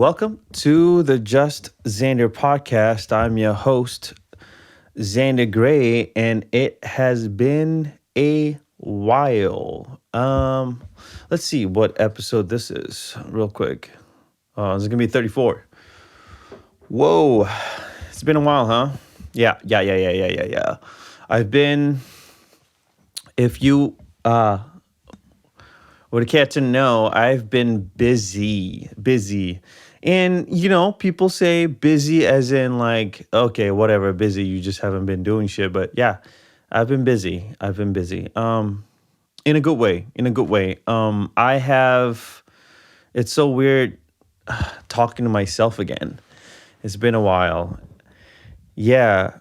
Welcome to the Just Zander podcast. I'm your host, Zander Gray, and it has been a while. Let's see what episode this is, real quick. This is gonna be 34. Whoa, it's been a while, huh? Yeah. I've been, if you would care to know, I've been busy. And, people say busy as in like, okay, whatever, busy, you just haven't been doing shit. But yeah, I've been busy. In a good way, I have, it's so weird talking to myself again. It's been a while. Yeah.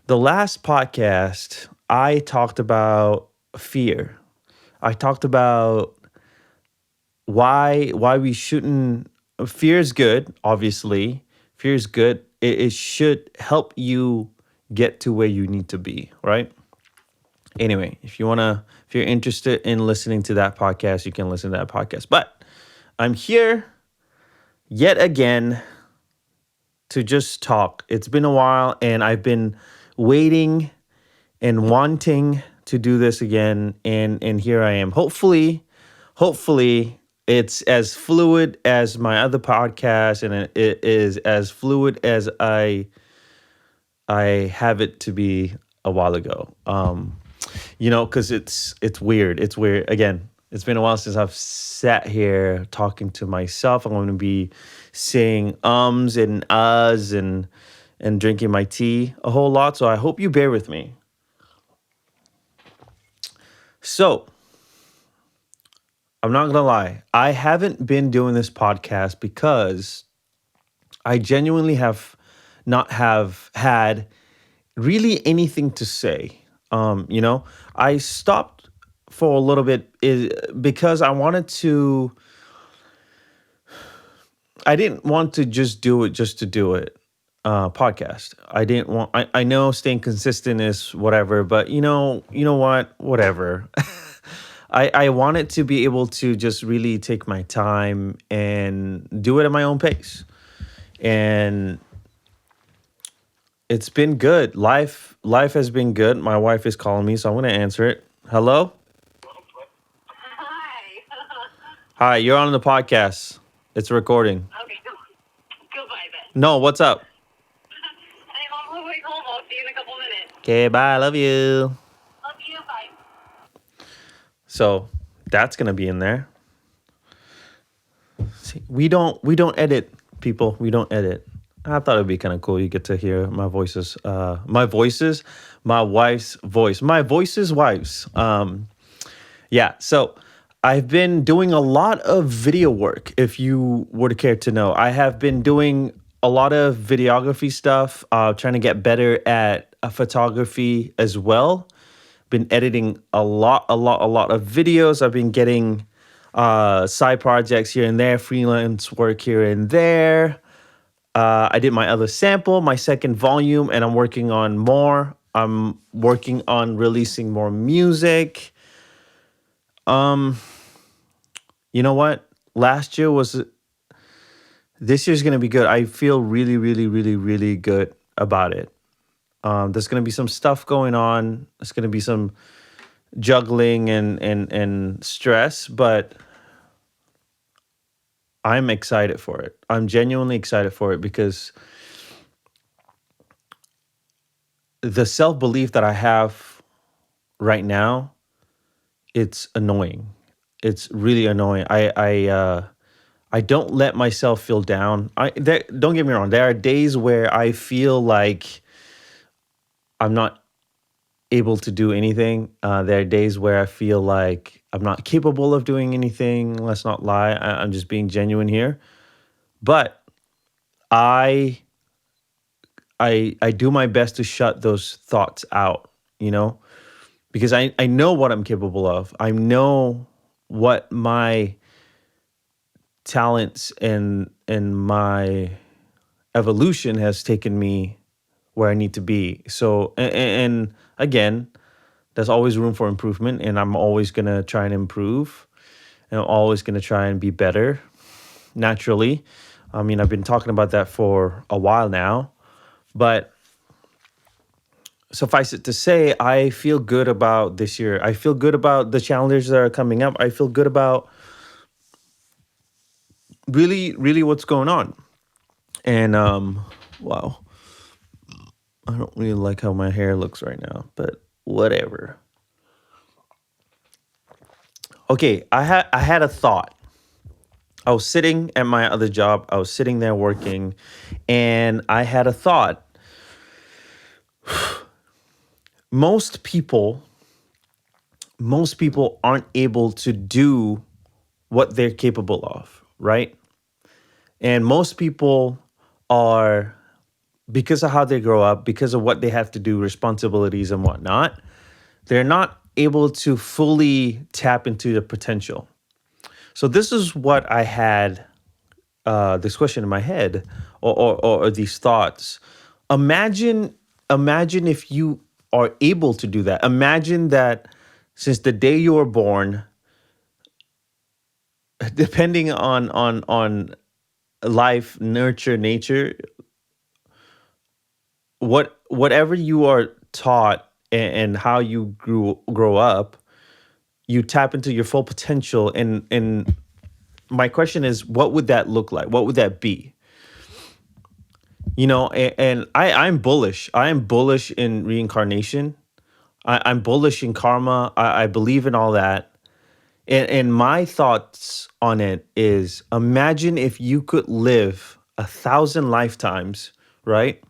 The last podcast, I talked about fear. I talked about why we shouldn't. Fear is good, obviously. Fear is good. It should help you get to where you need to be, right? Anyway, if you're interested in listening to that podcast, you can listen to that podcast. But I'm here yet again to just talk. It's been a while, and I've been waiting and wanting to do this again, and here I am. Hopefully it's as fluid as my other podcast, and it is as fluid as I have it to be a while ago. Because it's weird. It's weird. Again, it's been a while since I've sat here talking to myself. I'm going to be saying ums and uhs and drinking my tea a whole lot. So I hope you bear with me. So, I'm not going to lie. I haven't been doing this podcast because I genuinely have not have had really anything to say. I stopped for a little bit because I didn't want to just do it just to do it. Podcast. I know staying consistent is whatever, but you know what? Whatever. I wanted to be able to just really take my time and do it at my own pace. And it's been good. Life has been good. My wife is calling me, so I'm going to answer it. Hello? Hi. Hi, you're on the podcast. It's recording. Okay, goodbye then. No, what's up? I'm on my way home. I'll see you in a couple minutes. Okay, bye. Love you. Love you. Bye. So that's going to be in there. See, we don't edit, people. We don't edit. I thought it'd be kind of cool. You get to hear my wife's voice. My voice's wife's. Yeah. So I've been doing a lot of video work. If you were to care to know, I have been doing a lot of videography stuff. Trying to get better at photography as well. Been editing a lot of videos. I've been getting side projects here and there, freelance work here and there. I did my other sample, my second volume, and I'm working on more. I'm working on releasing more music. You know what? This year's gonna be good. I feel really good about it. There's gonna be some stuff going on. There's gonna be some juggling and stress, but I'm excited for it. I'm genuinely excited for it because the self-belief that I have right now, it's annoying. It's really annoying. I don't let myself feel down. Don't get me wrong. There are days where I feel like I'm not able to do anything. There are days where I feel like I'm not capable of doing anything. Let's not lie. I'm just being genuine here. But I do my best to shut those thoughts out, because I know what I'm capable of. I know what my talents and my evolution has taken me where I need to be. So, and again, there's always room for improvement, and I'm always going to try and improve, and I'm always going to try and be better. naturally. I mean, I've been talking about that for a while now, but suffice it to say, I feel good about this year. I feel good about the challenges that are coming up. I feel good about really, really what's going on. And wow, I don't really like how my hair looks right now, but whatever. Okay, I had a thought. I was sitting at my other job. I was sitting there working, and I had a thought. Most people, most people aren't able to do what they're capable of, right? And most people are, because of how they grow up, because of what they have to do, responsibilities and whatnot, they're not able to fully tap into the potential. So this is what I had, this question in my head, or these thoughts. Imagine, imagine if you are able to do that. Imagine that since the day you were born, depending on life, nurture, nature, whatever you are taught and how you grow up, you tap into your full potential. And my question is, what would that look like? What would that be? And I'm bullish. I am bullish in reincarnation. I'm bullish in karma. I believe in all that. And my thoughts on it is, imagine if you could live 1,000 lifetimes, right?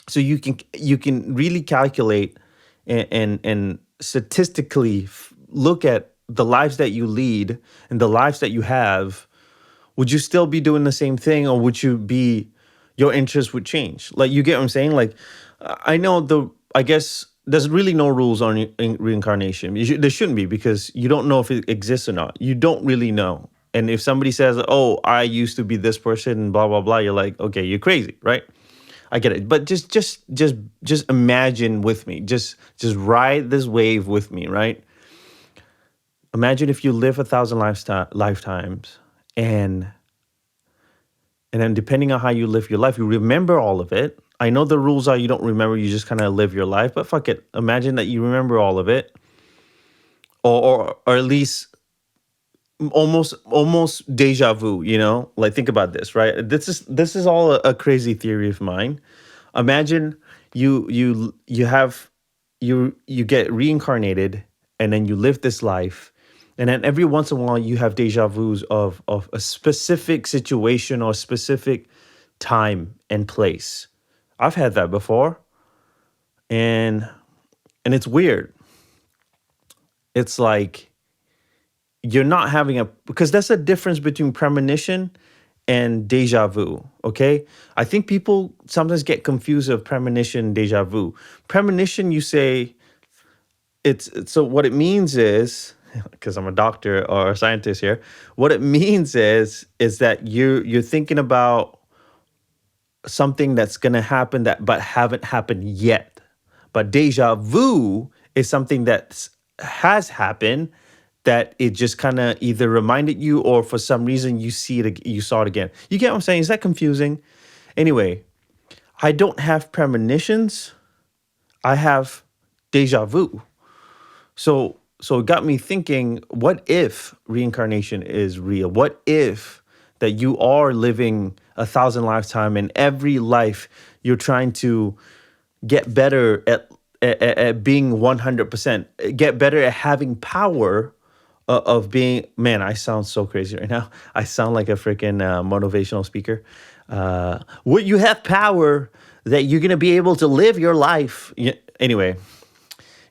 So you can really calculate and statistically look at the lives that you lead and the lives that you have. Would you still be doing the same thing, or would you be, your interest would change? Like, you get what I'm saying? Like, I know I guess there's really no rules on reincarnation. There shouldn't be, because you don't know if it exists or not. You don't really know. And if somebody says, "Oh, I used to be this person," and blah blah blah, you're like, "Okay, you're crazy," right? I get it. But just imagine with me. Just ride this wave with me, right? Imagine if you live 1,000 lifetimes, and and then depending on how you live your life, you remember all of it. I know the rules are you don't remember, you just kind of live your life, but fuck it. Imagine that you remember all of it, or at least almost deja vu, Like, think about this, right? This is all a crazy theory of mine. Imagine you get reincarnated, and then you live this life, and then every once in a while you have deja vus of a specific situation or specific time and place. I've had that before, and it's weird. It's like you're not having a, because that's a difference between premonition and deja vu. Okay, I think people sometimes get confused of premonition and deja vu. Premonition, you say, so what it means is, because I'm a doctor or a scientist here, what it means is that you're thinking about something that's gonna happen that but haven't happened yet. But deja vu is something that has happened, that it just kind of either reminded you, or for some reason you saw it again. You get what I'm saying? Is that confusing? Anyway, I don't have premonitions. I have deja vu. So it got me thinking, what if reincarnation is real? What if that you are living 1,000 lifetime, and every life you're trying to get better at being 100%, get better at having power of being, man, I sound so crazy right now. I sound like a freaking motivational speaker. What you have power that you're going to be able to live your life. Anyway,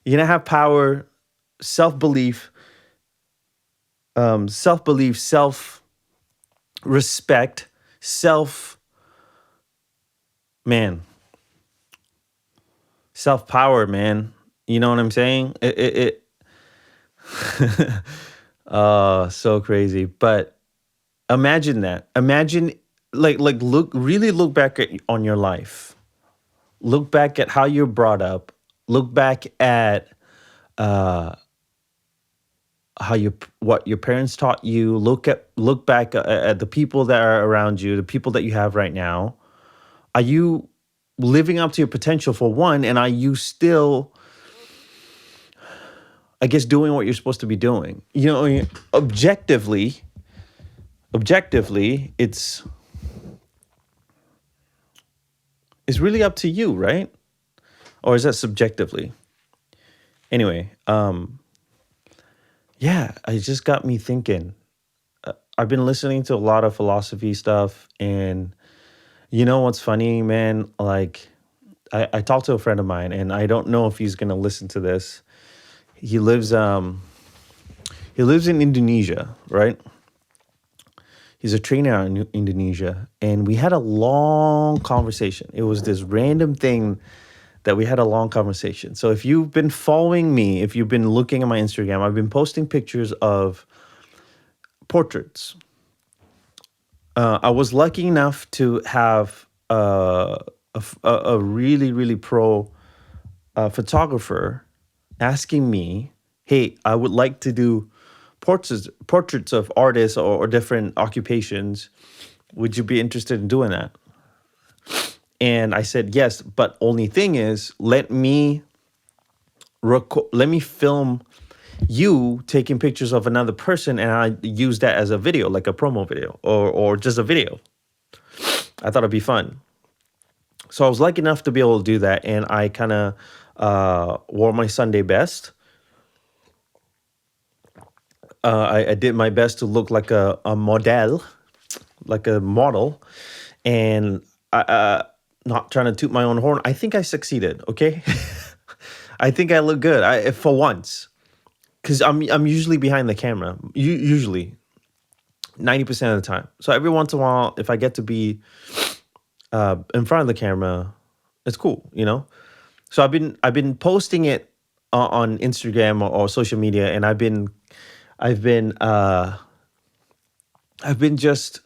you're going to have power, self-belief, self-belief, self-respect, man, self-power, man. You know what I'm saying? So crazy. But imagine that. Imagine, like look back on your life. Look back at how you're brought up. Look back at what your parents taught you, look back at the people that are around you, the people that you have right now. Are you living up to your potential for one, and are you still, I guess, doing what you're supposed to be doing? Objectively, it's really up to you, right? Or is that subjectively? Anyway, yeah, it just got me thinking. I've been listening to a lot of philosophy stuff, and you know what's funny, man? Like, I talked to a friend of mine, and I don't know if he's gonna listen to this. He lives in Indonesia, right? He's a trainer in Indonesia, and we had a long conversation. It was this random thing that we had a long conversation. So if you've been following me, if you've been looking at my Instagram, I've been posting pictures of portraits. I was lucky enough to have a really, really pro photographer asking me, "Hey, I would like to do portraits of artists or different occupations. Would you be interested in doing that?" And I said yes, but only thing is, let me film you taking pictures of another person, and I use that as a video, like a promo video or just a video. I thought it'd be fun. So I was lucky enough to be able to do that, and I kind of wore my Sunday best. I did my best to look like a model, like a model, and not trying to toot my own horn. I think I succeeded. Okay, I think I look good. For once, because I'm usually behind the camera. Usually, 90% of the time. So every once in a while, if I get to be in front of the camera, it's cool. So I've been posting it on Instagram or social media, and I've been just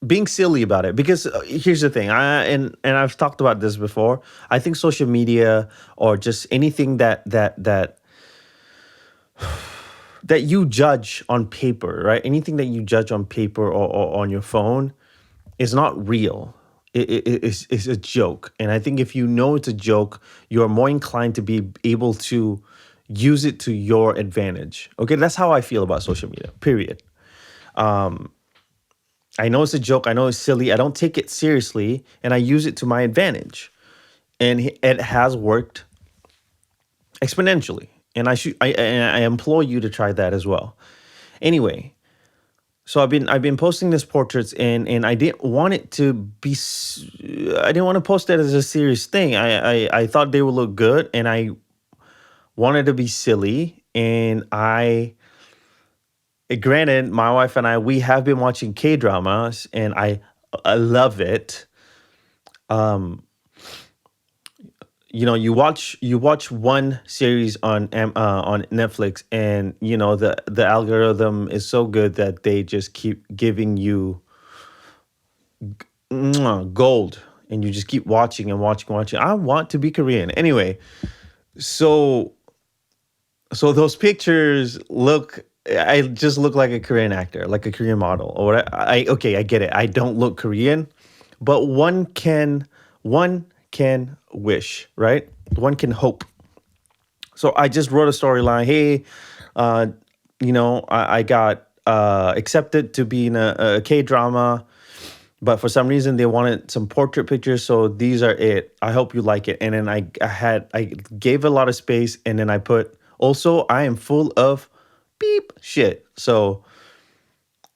being silly about it, because here's the thing. And I've talked about this before. I think social media, or just anything that you judge on paper, right? Anything that you judge on paper or on your phone is not real. It's a joke. And I think if you know it's a joke, you're more inclined to be able to use it to your advantage. Okay, that's how I feel about social media, period. I know it's a joke. I know it's silly. I don't take it seriously, and I use it to my advantage. And it has worked exponentially. And I implore you to try that as well. Anyway, so I've been posting these portraits, and I didn't want it to be. I didn't want to post that as a serious thing. I thought they would look good, and I wanted to be silly. And granted, my wife and we have been watching K-dramas, and I love it. You watch one series on Netflix, and the algorithm is so good that they just keep giving you gold, and you just keep watching and watching. I want to be Korean anyway. So those pictures I just look like a Korean actor, like a Korean model, or what. Okay, I get it. I don't look Korean, but one can wish, right? One can hope. So I just wrote a storyline. Hey, I got accepted to be in a K drama, but for some reason they wanted some portrait pictures. So these are it. I hope you like it. And then I gave a lot of space, and then I put, also, I am full of beep shit. So,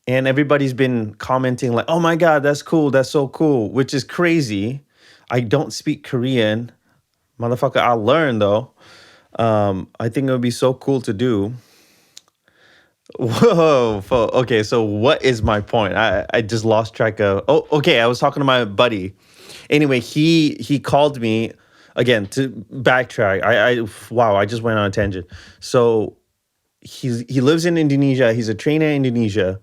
and everybody's been commenting like, "Oh my God, that's cool. That's so cool," which is crazy. I don't speak Korean. Motherfucker, I'll learn though. I think it would be so cool to do. Whoa. Okay, so what is my point? I just lost track of. Oh, okay. I was talking to my buddy. Anyway, he called me again to backtrack. Wow, I just went on a tangent. So he lives in Indonesia. He's a trainer in Indonesia,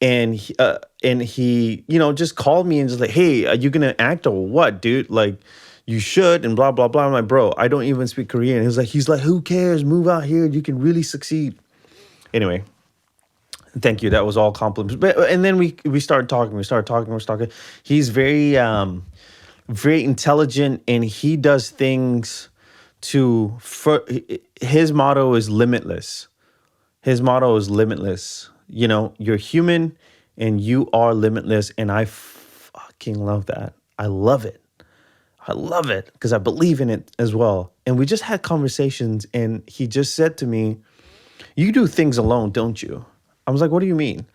and he just called me and just like, "Hey, are you gonna act or what, dude? Like, you should," and blah blah blah. I'm like, "Bro, I don't even speak Korean." He's like, "Who cares? Move out here. You can really succeed." Anyway, thank you. That was all compliments. But and then we started talking. We started talking. He's very intelligent, and he does things to. His motto is limitless. His motto is limitless. You know, you're human, and you are limitless, and I fucking love that. I love it. I love it because I believe in it as well. And we just had conversations, and he just said to me, "You do things alone, don't you?" I was like, "What do you mean?"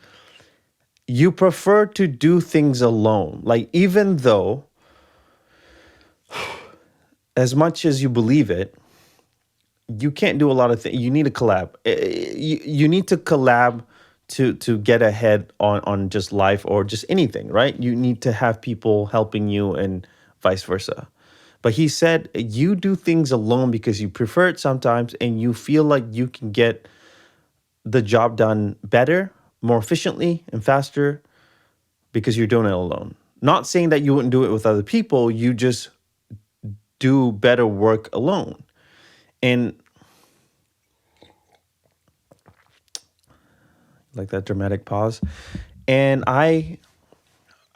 You prefer to do things alone. Like, even though, as much as you believe it, you can't do a lot of things. You need to collab. You need to collab to get ahead on just life or just anything, right? You need to have people helping you and vice versa. But he said you do things alone because you prefer it sometimes and you feel like you can get the job done better, more efficiently, and faster because you're doing it alone. Not saying that you wouldn't do it with other people, you just do better work alone. And like that dramatic pause. And I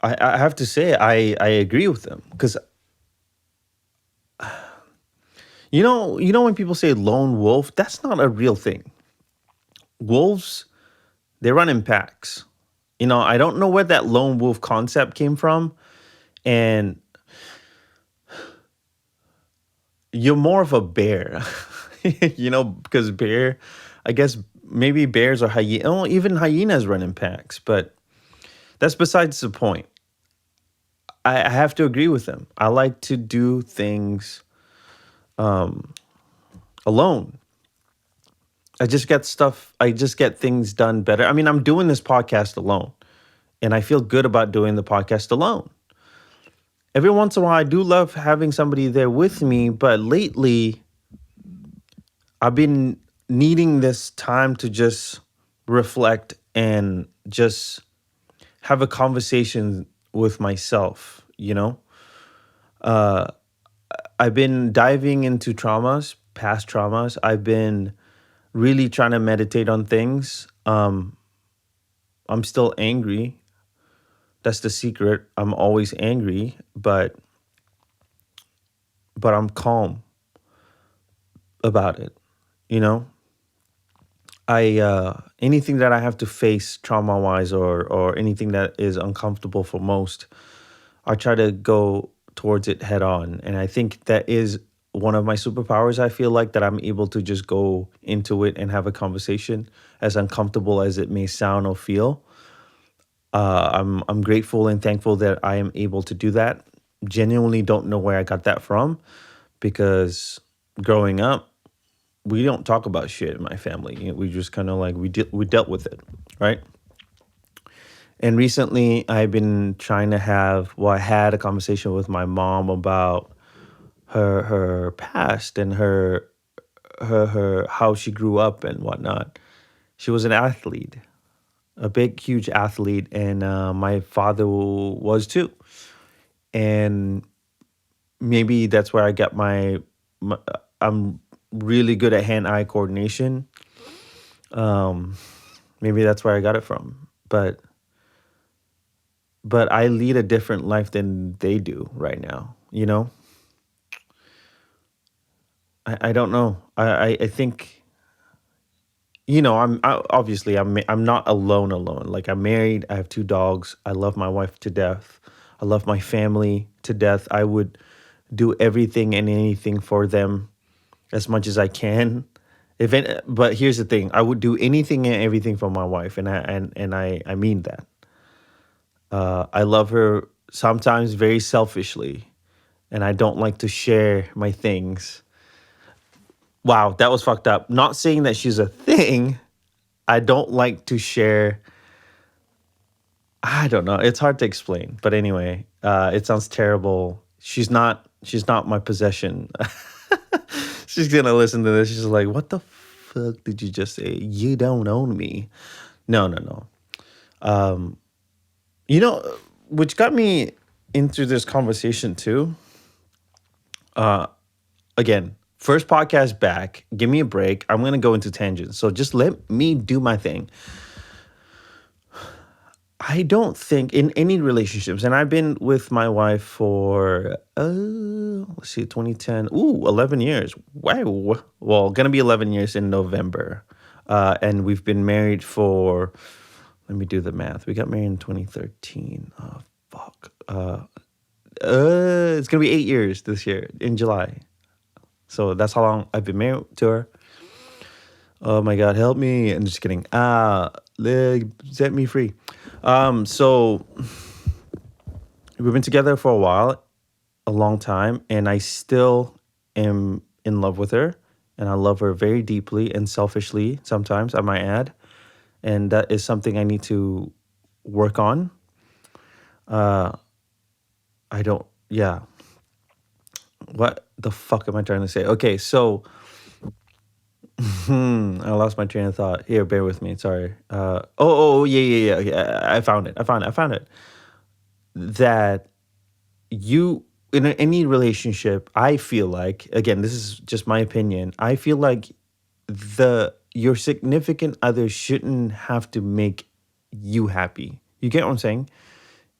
have to say I agree with them because you know when people say lone wolf, that's not a real thing. Wolves, they run in packs. You know, I don't know where that lone wolf concept came from, and you're more of a bear. You know, because bear, I guess maybe bears or hyena, oh, even hyenas run in packs, but that's besides the point. I have to agree with them. I like to do things alone. I just get things done better. I mean, I'm doing this podcast alone, and I feel good about doing the podcast alone. Every once in a while, I do love having somebody there with me, but lately, I've been needing this time to just reflect and just have a conversation with myself, you know? I've been diving into traumas, past traumas. I've been really trying to meditate on things. I'm still angry. That's the secret. I'm always angry, but I'm calm about it. You know, I anything that I have to face trauma wise or anything that is uncomfortable for most, I try to go towards it head on. And I think that is one of my superpowers. I feel like that I'm able to just go into it and have a conversation, as uncomfortable as it may sound or feel. I'm grateful and thankful that I am able to do that. Genuinely don't know where I got that from because growing up, we don't talk about shit in my family. You know, we just kind of like we dealt with it, right? And recently, I've been trying to have well, I had a conversation with my mom about her past and her how she grew up and whatnot. She was an athlete, a big, huge athlete, and my father was too. And maybe that's where I got my I'm really good at hand-eye coordination. Um, maybe that's where I got it from. But I lead a different life than they do right now. You know, I don't know. I think obviously I'm not alone. Like I'm married. I have two dogs. I love my wife to death. I love my family to death. I would do everything and anything for them as much as I can. But here's the thing: I would do anything and everything for my wife, and I mean that. I love her sometimes very selfishly, and I don't like to share my things. Wow, that was fucked up. Not saying that she's a thing. I don't like to share. I don't know. It's hard to explain. But anyway, it sounds terrible. She's not my possession. She's gonna listen to this. She's like, what the fuck did you just say? You don't own me. No, no, no. Um, you know, which got me into this conversation too. Uh, Again, First podcast back. Give me a break. I'm going to go into tangents. So just let me do my thing. I don't think in any relationships, and I've been with my wife for, let's see, 2010, 11 years. Wow. Well, gonna be 11 years in November. And we've been married for, let me do the math. We got married in 2013. Oh, fuck. It's gonna be 8 years this year in July. So that's how long I've been married to her. Oh my God, help me. I'm just kidding. Set me free. So we've been together for a while, a long time, and I still am in love with her. And I love her very deeply and selfishly sometimes, I might add. And that is something I need to work on. I don't, yeah. What the fuck am I trying to say? Okay, so I lost my train of thought. Here, bear with me. Sorry. Yeah. I found it. I found it. That you in any relationship, I feel like, again, this is just my opinion. I feel like your significant other shouldn't have to make you happy. You get what I'm saying?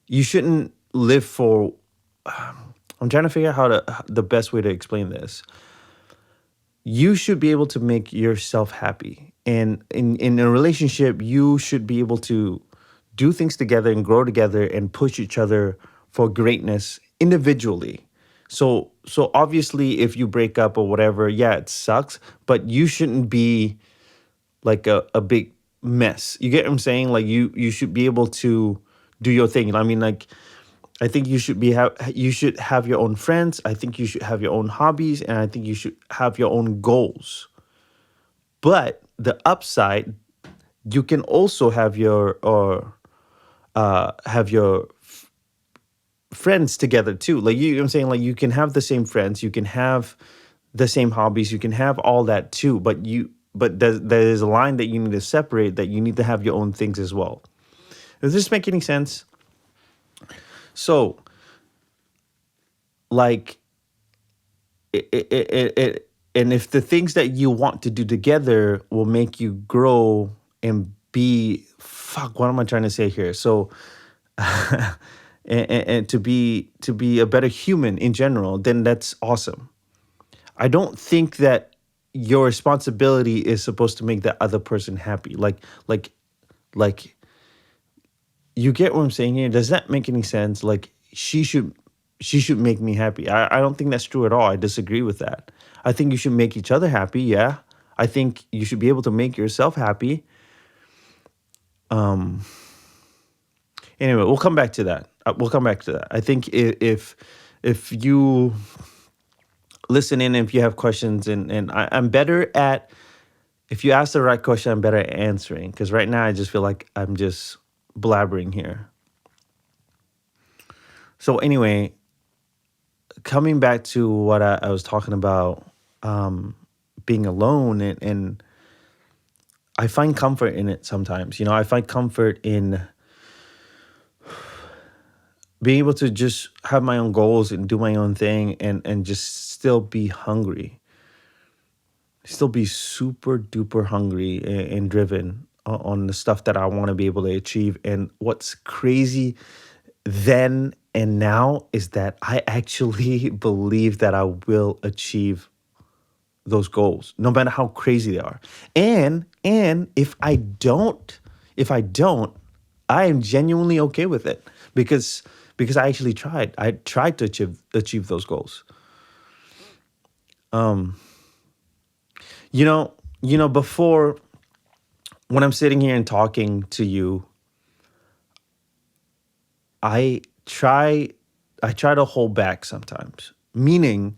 You shouldn't live for. I'm trying to figure out the best way to explain this. You should be able to make yourself happy. And in a relationship, you should be able to do things together and grow together and push each other for greatness individually. So obviously if you break up or whatever, yeah, it sucks, but you shouldn't be like a big mess. You get what I'm saying? Like you should be able to do your thing. I mean, like I think you should have your own friends. I think you should have your own hobbies, and I think you should have your own goals. But the upside, you can also have your friends together too. Like you know what I'm saying, like you can have the same friends, you can have the same hobbies, you can have all that too. But there's a line that you need to separate. That you need to have your own things as well. Does this make any sense? So, like, and if the things that you want to do together will make you grow and be, fuck, what am I trying to say here? So, and to be a better human in general, then that's awesome. I don't think that your responsibility is supposed to make that other person happy. Like you get what I'm saying here? Does that make any sense? Like she should make me happy. I don't think that's true at all. I disagree with that. I think you should make each other happy, yeah. I think you should be able to make yourself happy. Anyway, we'll come back to that. We'll come back to that. I think if you listen in, if you have questions, and I'm better at, if you ask the right question, I'm better at answering. Because right now I just feel like I'm just blabbering here. So anyway, coming back to what I was talking about, being alone, and I find comfort in it sometimes. You know, I find comfort in being able to just have my own goals and do my own thing, and just still be hungry, still be super duper hungry and driven on the stuff that I want to be able to achieve. And what's crazy then and now is that I actually believe that I will achieve those goals, no matter how crazy they are. And if I don't, I am genuinely okay with it, because I actually tried. I tried to achieve those goals. Before, when I'm sitting here and talking to you, I try I try to hold back sometimes. Meaning,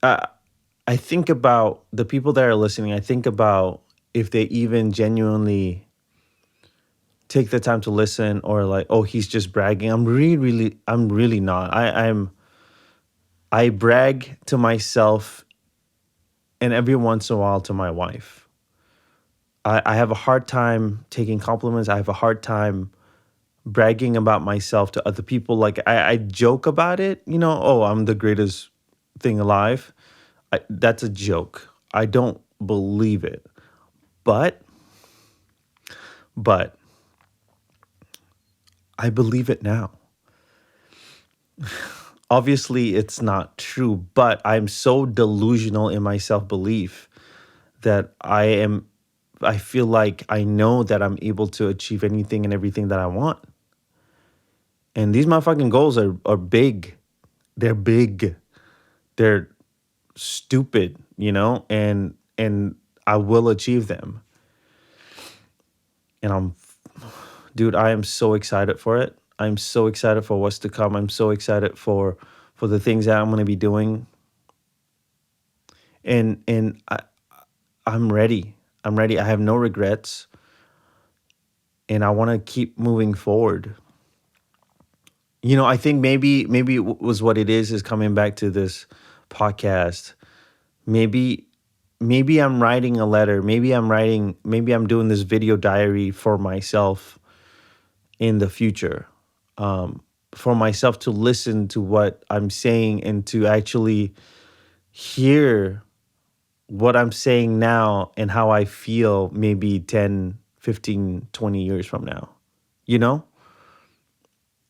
I think about the people that are listening. I think about if they even genuinely take the time to listen, or like, oh, he's just bragging. I'm really not. I brag to myself, and every once in a while to my wife. I have a hard time taking compliments. I have a hard time bragging about myself to other people. Like I joke about it, oh, I'm the greatest thing alive, that's a joke. I don't believe it. But, but I believe it now. Obviously, it's not true, but I'm so delusional in my self belief that I feel like I know that I'm able to achieve anything and everything that I want. And these motherfucking goals are big. They're big. They're stupid, and I will achieve them. And dude, I am so excited for it. I'm so excited for what's to come. I'm so excited for the things that I'm going to be doing. And I'm ready. I'm ready. I have no regrets, and I want to keep moving forward. I think maybe was what it is coming back to this podcast. Maybe maybe I'm writing a letter. Maybe I'm doing this video diary for myself in the future. For myself to listen to what I'm saying and to actually hear what I'm saying now and how I feel maybe 10, 15, 20 years from now. You know?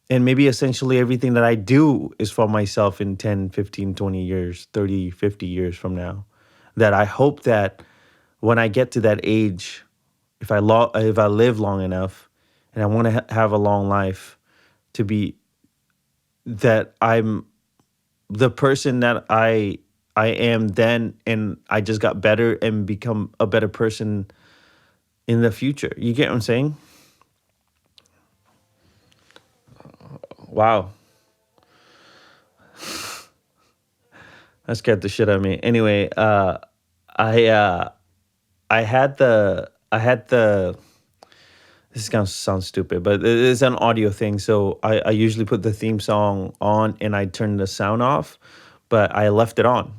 And maybe essentially everything that I do is for myself in 10, 15, 20 years, 30, 50 years from now. That I hope that when I get to that age, if I live long enough and I want to have a long life, to be that I'm the person that I am then, and I just got better and become a better person in the future. You get what I'm saying? Wow. That scared the shit out of me. Anyway, I uh I had the this is gonna sound stupid, but it's an audio thing. So I usually put the theme song on and I turn the sound off, but I left it on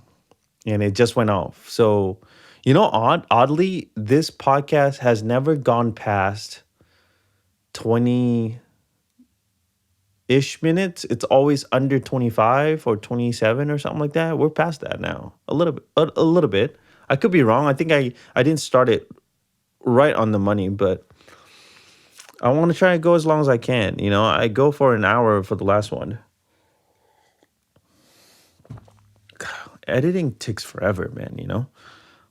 and it just went off. So, oddly, this podcast has never gone past 20 ish minutes. It's always under 25 or 27 or something like that. We're past that now. A little bit, a little bit. I could be wrong. I think I didn't start it right on the money, but I want to try and go as long as I can. I go for an hour for the last one. Editing takes forever, man.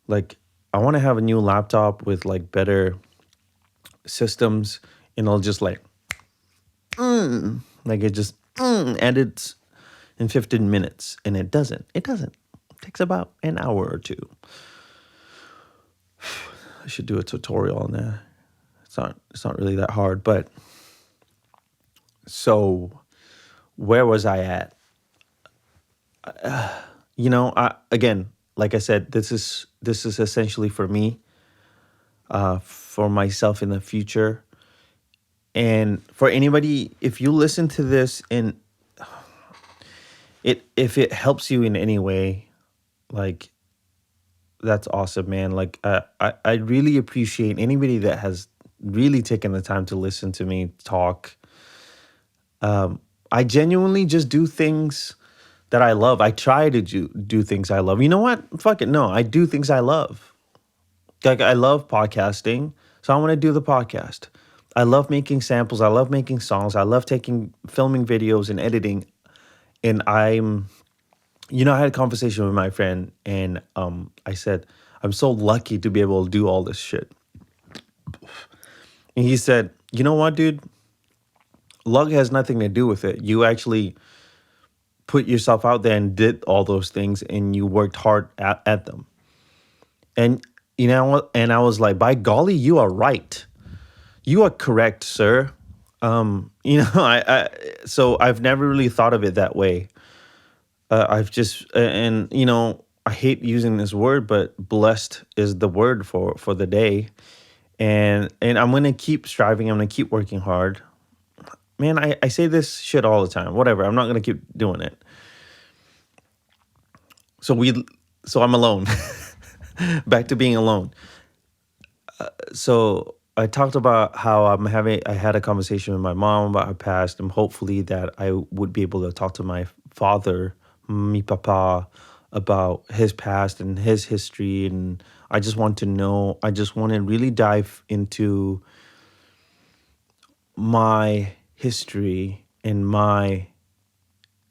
Like, I want to have a new laptop with like better systems, and it'll just like it just edits in 15 minutes, and it doesn't. It doesn't. It takes about an hour or two. I should do a tutorial on that. It's not really that hard, but so where was I at? Again, like I said, this is essentially for me, for myself in the future, and for anybody. If you listen to this and if it helps you in any way, like, that's awesome, man. Like, I really appreciate anybody that has really taken the time to listen to me talk. I genuinely just do things that I love. I try to do things I love. You know what? Fuck it. No, I do things I love. Like, I love podcasting, so I want to do the podcast. I love making samples. I love making songs. I love filming videos and editing. And I had a conversation with my friend, and I said, I'm so lucky to be able to do all this shit. And he said, you know what, dude? Luck has nothing to do with it. You actually put yourself out there and did all those things, and you worked hard at them. And and I was like, by golly, you are right. You are correct, sir. I so I've never really thought of it that way. I've just and I hate using this word, but blessed is the word for the day. And I'm gonna keep striving. I'm gonna keep working hard. Man, I say this shit all the time. Whatever. I'm not gonna keep doing it. So I'm alone. Back to being alone. So I talked about how I had a conversation with my mom about her past, and hopefully that I would be able to talk to my father, mi papa about his past and his history, and I just want to know. I just want to really dive into my history and my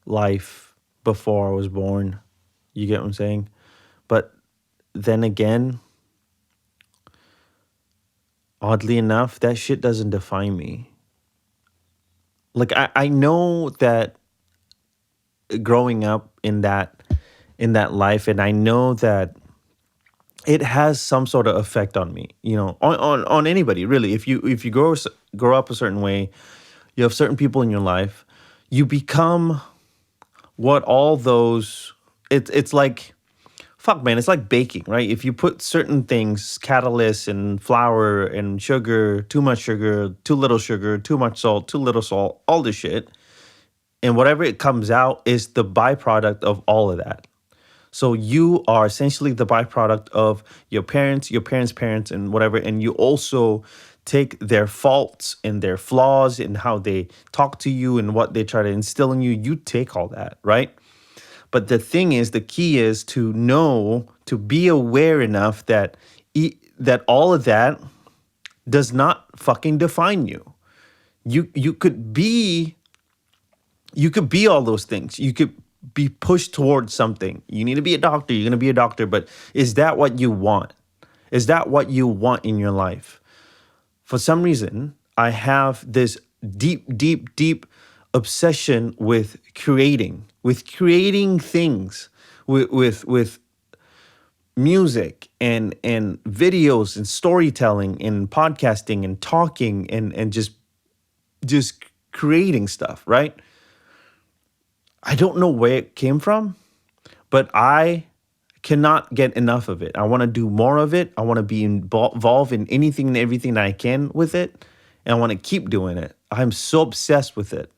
life before I was born. You get what I'm saying? But then again, oddly enough, that shit doesn't define me. Like I know that growing up in that life, and I know that it has some sort of effect on me, you know, on anybody really. If you grow up a certain way, you have certain people in your life, you become what all those it's like fuck man, it's like baking, right? If you put certain things, catalyst and flour and sugar, too little sugar, too much salt, too little salt, all this shit, and whatever it comes out is the byproduct of all of that. So you are essentially the byproduct of your parents' parents, and whatever. And you also take their faults and their flaws and how they talk to you and what they try to instill in you. You take all that, right? But the thing is, the key is to know, to be aware enough that that all of that does not fucking define you. You could be all those things. You could be pushed towards something. You need to be a doctor. You're going to be a doctor. But is that what you want? Is that what you want in your life? For some reason, I have this deep, deep, deep obsession with creating things, with music and videos and storytelling and podcasting and talking and just creating stuff, right? I don't know where it came from, but I cannot get enough of it. I want to do more of it. I want to be involved in anything and everything that I can with it. And I want to keep doing it. I'm so obsessed with it.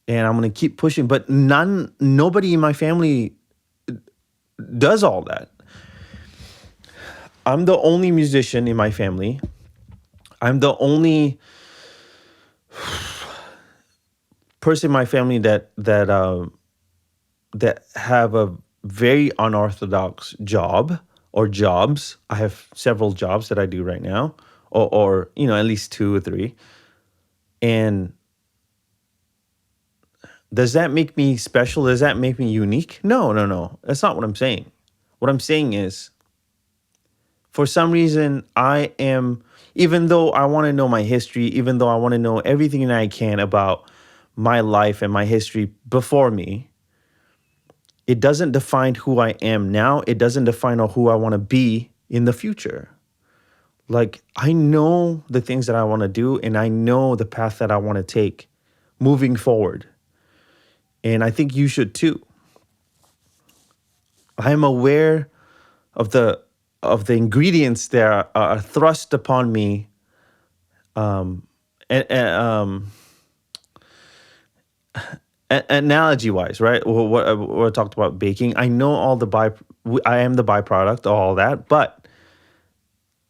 And I'm going to keep pushing, but nobody in my family does all that. I'm the only musician in my family. I'm the only person in my family that have a very unorthodox job or jobs. I have several jobs that I do right now, or you know, at least two or three. And does that make me special? Does that make me unique? No, no, no. That's not what I'm saying. What I'm saying is, for some reason, I am, even though I want to know my history, even though I want to know everything that I can about my life and my history before me, it doesn't define who I am now. It doesn't define who I want to be in the future. Like, I know the things that I want to do, and I know the path that I want to take moving forward. And I think you should too. I am aware of the ingredients that are thrust upon me, and, analogy wise, right? What I talked about baking. I know all the I am the byproduct of all that, but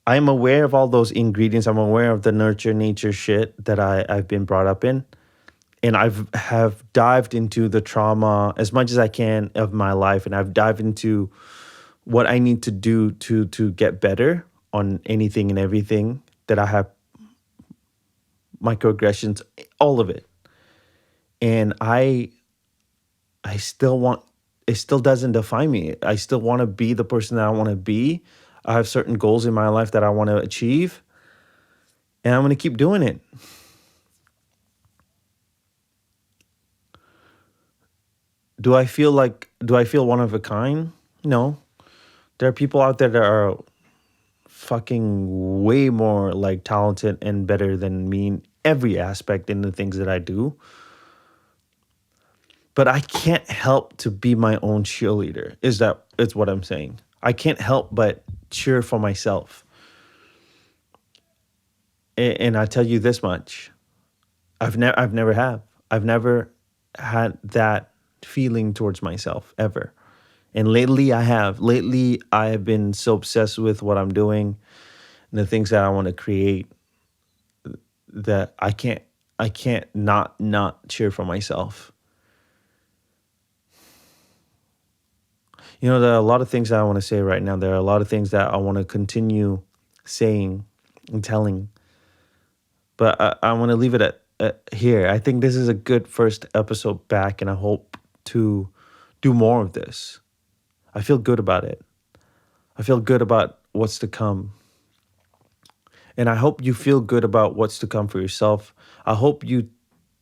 I am aware of all those ingredients. I'm aware of the nurture nature shit that I've been brought up in. And have dived into the trauma as much as I can of my life. And I've dived into what I need to do to get better on anything and everything that I have, microaggressions, all of it. And I still want, it still doesn't define me. I still want to be the person that I want to be. I have certain goals in my life that I want to achieve, and I'm going to keep doing it. Do I feel one of a kind? No. There are people out there that are fucking way more like talented and better than me in every aspect in the things that I do. But I can't help to be my own cheerleader. It's what I'm saying. I can't help but cheer for myself. And I tell you this much. I've never had that feeling towards myself ever. And lately I have been so obsessed with what I'm doing and the things that I want to create that I can't not cheer for myself. There are a lot of things that I want to say right now. There are a lot of things that I want to continue saying and telling, but I want to leave it at here. I think this is a good first episode back, and I hope to do more of this. I feel good about it. I feel good about what's to come. And I hope you feel good about what's to come for yourself. I hope you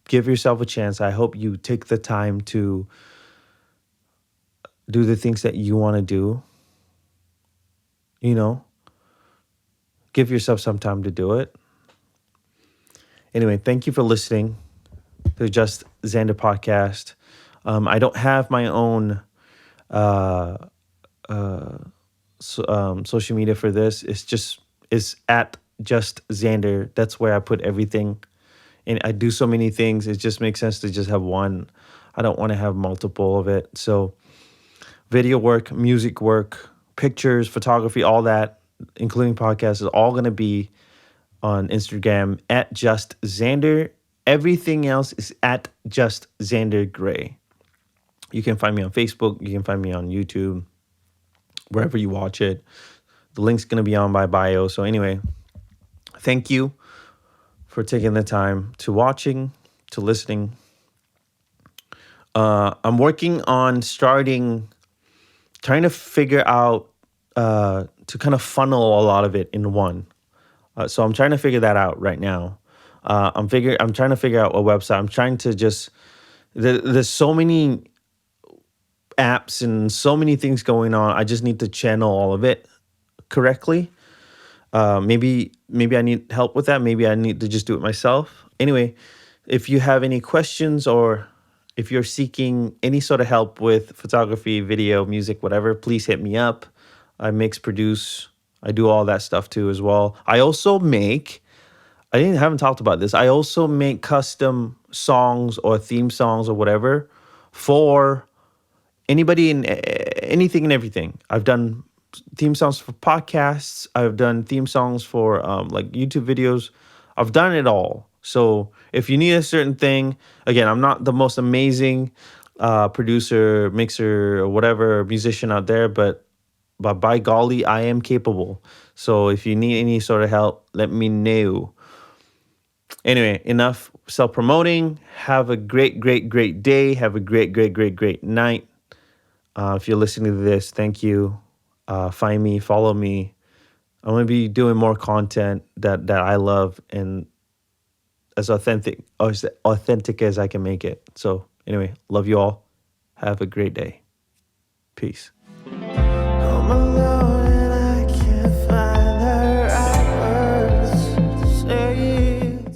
give yourself a chance. I hope you take the time to do the things that you want to do. You know, give yourself some time to do it. Anyway, thank you for listening to Just Zander podcast. I don't have my own social media for this. It's at Just Zander. That's where I put everything. And I do so many things. It just makes sense to just have one. I don't want to have multiple of it. So video work, music work, pictures, photography, all that, including podcasts, is all going to be on Instagram at Just Zander. Everything else is at Just Zander Gray. You can find me on Facebook. You can find me on YouTube, wherever you watch it. The link's going to be on my bio. So anyway, thank you for taking the time to watching, to listening. I'm working on trying to figure out, to kind of funnel a lot of it in one. So I'm trying to figure that out right now. I'm trying to figure out a website. I'm trying to there's so many apps and so many things going on. I just need to channel all of it correctly. Maybe I need help with that. Maybe I need to just do it myself. Anyway, if you have any questions or if you're seeking any sort of help with photography, video, music, whatever, please hit me up. I mix, produce. I do all that stuff too as well. I haven't talked about this. I also make custom songs or theme songs or whatever for anybody and anything and everything. I've done theme songs for podcasts. I've done theme songs for like YouTube videos. I've done it all. So if you need a certain thing, again, I'm not the most amazing producer, mixer, or whatever musician out there, but by golly, I am capable. So if you need any sort of help, let me know. Anyway, enough self-promoting. Have a great, great, great day. Have a great, great, great, great night. If you're listening to this, thank you. Find me, follow me. I'm going to be doing more content that I love and as authentic as I can make it. So anyway, love you all. Have a great day. Peace.